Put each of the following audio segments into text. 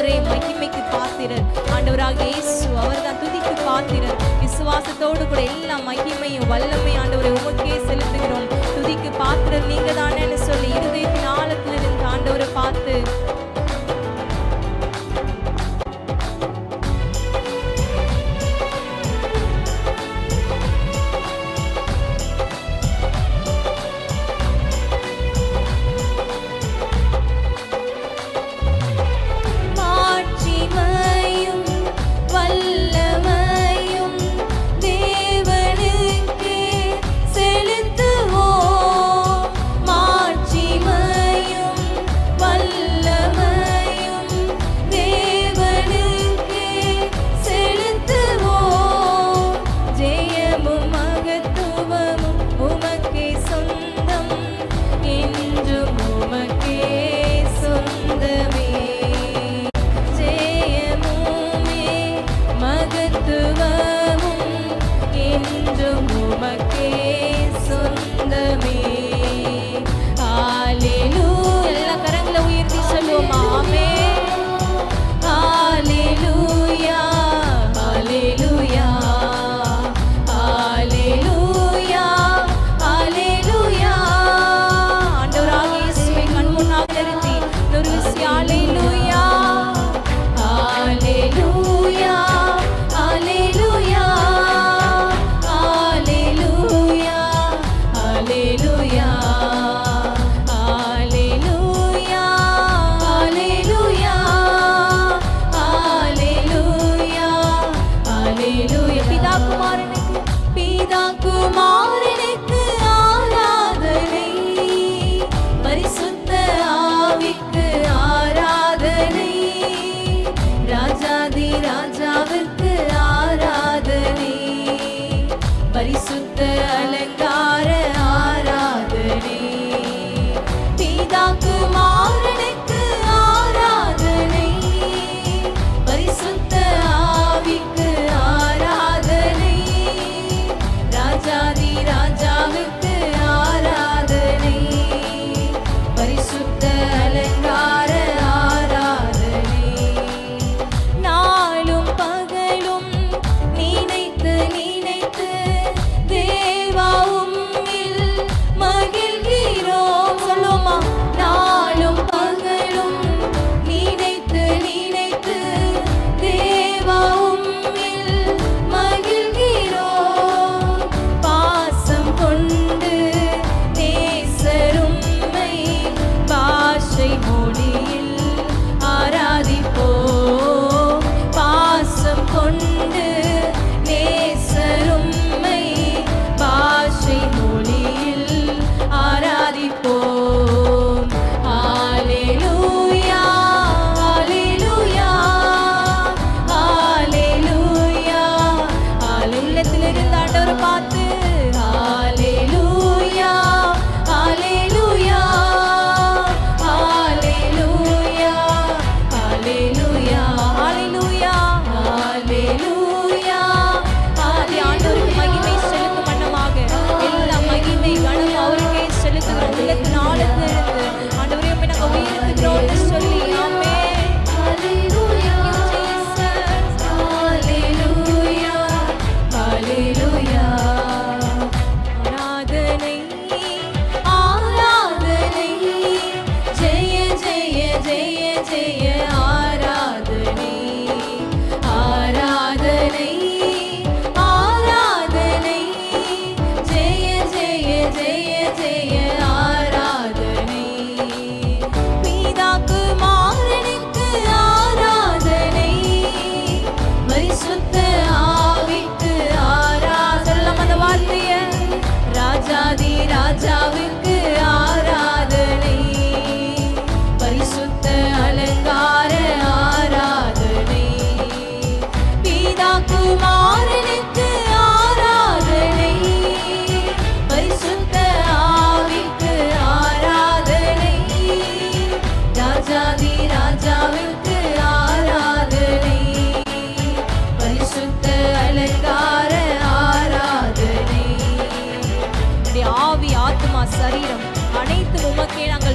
அவரே மகிமைக்கு பாத்திரர். ஆண்டவராக இயேசு அவர்தான் துதிக்கு பாத்திரர். விசுவாசத்தோடு கூட எல்லா மகிமையும் வல்லமை ஆண்டவரை உமக்கே செலுத்துகிறோம். துதிக்கு பாத்திரர் நீங்க தானேன்னு சொல்லி இருதயத்தின் ஆழத்தில் இருந்து ஆண்டவரை பார்த்து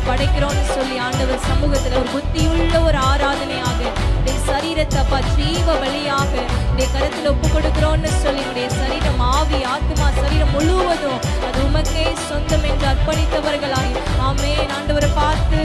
படைக்கிறோம்னு சொல்லி ஆண்டவர் சமூகத்தில் ஒரு புத்தியுள்ள ஒரு ஆராதனையாக சரீரத்தை அப்பா ஜீவ பலியாக உடைய கருத்துல ஒப்பு கொடுக்கிறோம்னு சொல்லி உடைய சரீரம், ஆவி, ஆத்மா, சரீரம் முழுவதும் அது உமக்கே சொந்தம் என்று அர்ப்பணித்தவர்களாய் ஆமென். ஆண்டவரை பார்த்து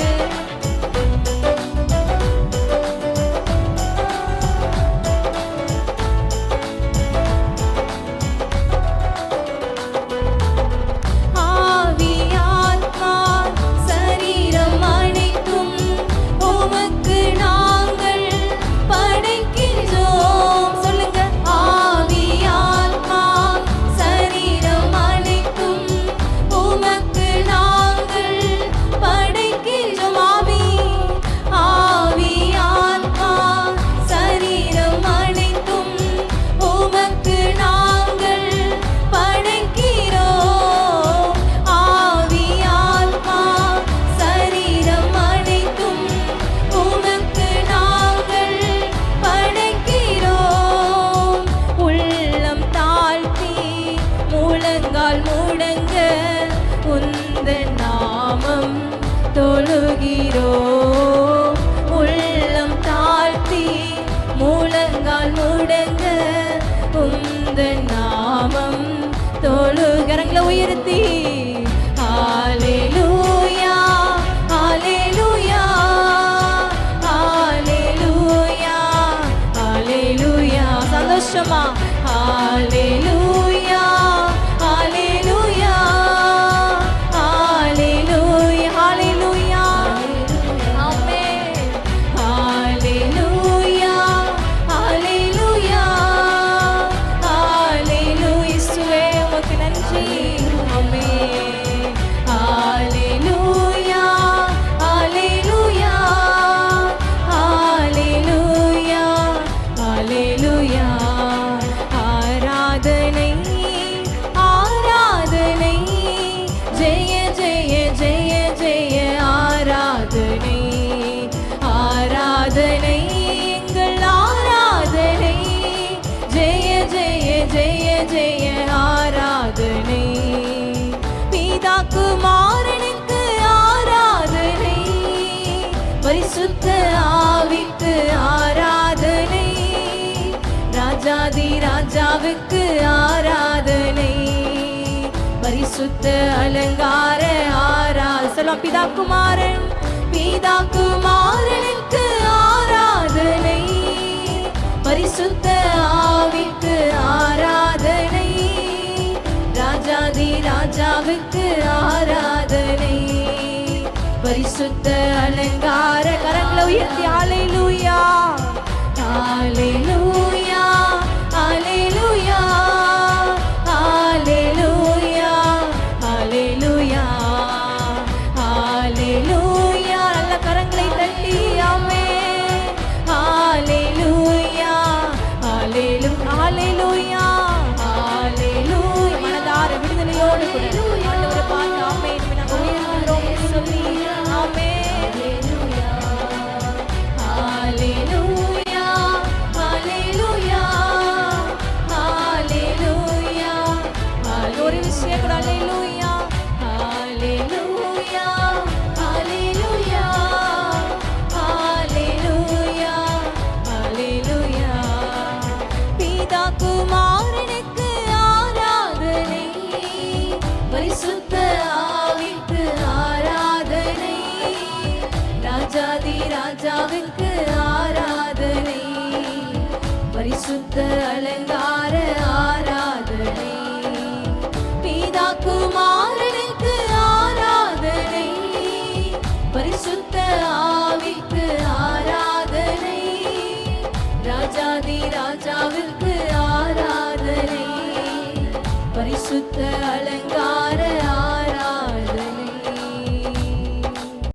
உள்ளம் தாழ்த்தி மூலங்கால் முடங்க உந்தன் நாமம் தொழுகிறங்களை உயர்த்தி ஹல்லேலூயா ஹல்லேலூயா ஹல்லேலூயா ஹல்லேலூயா சந்தோஷமா ஹல்லேலூயா ஹல்லேலூயா குமாரனுக்கு ஆராதனை, பரிசுத்த ஆவிக்கு ஆராதனை, ராஜாதி ராஜாவுக்கு ஆராதனை, பரிசுத்த அலங்கார ஆராதனை. பிதா குமாரன் பிதா குமாரனுக்கு ஆராதனை, பரிசுத்த ஆவிக்கு ஆராதனை, ராஜாதி ராஜாவுக்கு ஆராதனை, பரிசுத்த அலங்கார. கரங்களை உயர்த்தி ஹல்லேலூயா ஹல்லேலூயா ஹல்லேலூயா ஹல்லேலூயா ஹல்லேலூயா ஹல்லேலூயா. நல்ல கரங்களை தட்டி ஆமென். ஹல்லேலூயா ஹல்லேலூயா ஹல்லேலூயா ஹல்லேலூயா. மனதார விடுதலையோடு கூட ஆண்டவரை பார்த்து ஆமென் நாங்கள் உயர்த்துகிறோம் சொல்லி ஆமென். ஹல்லேலூயா ஹல்லேலூயா ஹல்லேலூயா. ஒரு விஷயம் கூட ஹல்லேலூயா ஹல்லேலூயா ஹல்லேலூயா ஹல்லேலூயா ஹல்லேலூயா. பிதா குமாரனுக்கு ஆராதனை, பரிசுத்த ஆவிக்கு ஆராதனை, ராஜாதி ராஜாவுக்கு ஆராதனை, பரிசுத்த அலங்கார ஆராதனை, பிதா குமாரனுக்கு ஆராதனை, பரிசுத்த ஆவிக்கு ஆராதனை, ராஜாதி ராஜாவுக்கு ஆராதனை, பரிசுத்த அலங்கார